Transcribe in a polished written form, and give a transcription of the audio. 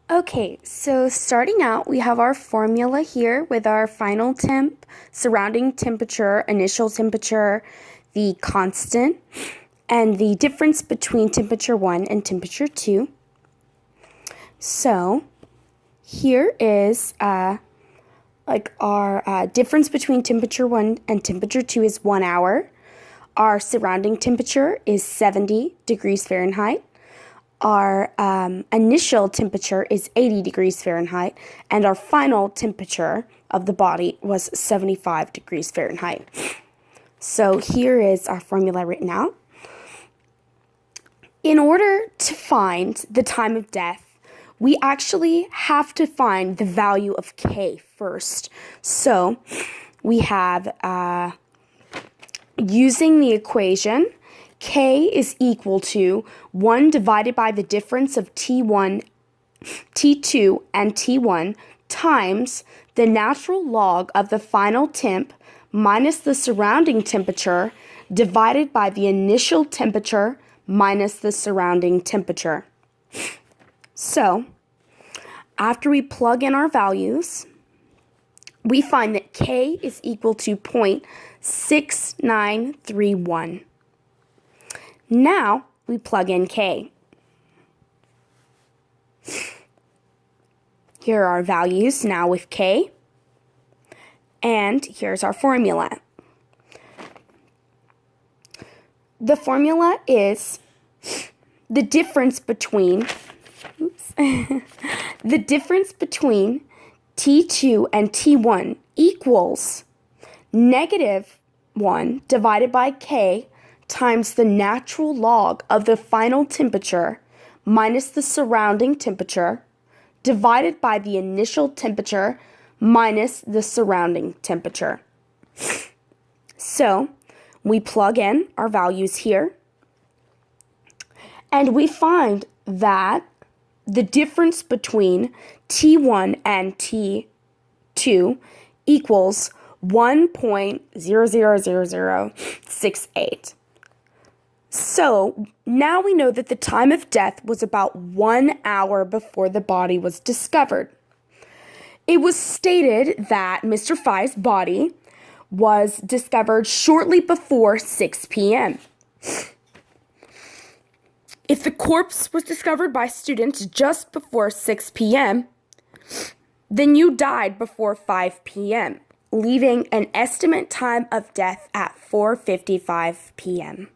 Okay, so starting out, we have our formula here with our final temp, surrounding temperature, initial temperature, the constant, and the difference between temperature 1 and temperature 2. So here is our difference between temperature 1 and temperature 2 is 1 hour. Our surrounding temperature is 70 degrees Fahrenheit. Our initial temperature is 80 degrees Fahrenheit, and our final temperature of the body was 75 degrees Fahrenheit. So here is our formula written out. In order to find the time of death, we actually have to find the value of K first. So we have, using the equation, K is equal to 1 divided by the difference of T2 and T1 times the natural log of the final temp minus the surrounding temperature divided by the initial temperature minus the surrounding temperature. So, after we plug in our values, we find that K is equal to 0.6931. Now, we plug in K. Here are our values now with K. And here's our formula. The formula is the difference between the difference between T2 and T1 equals -1 divided by K times the natural log of the final temperature minus the surrounding temperature divided by the initial temperature minus the surrounding temperature. So, we plug in our values here, and we find that the difference between T1 and T2 equals 1.000068. So now we know that the time of death was about 1 hour before the body was discovered. It was stated that Mr. Fies' body was discovered shortly before 6 p.m. If the corpse was discovered by students just before 6 p.m., then you died before 5 p.m., leaving an estimate time of death at 4:55 p.m.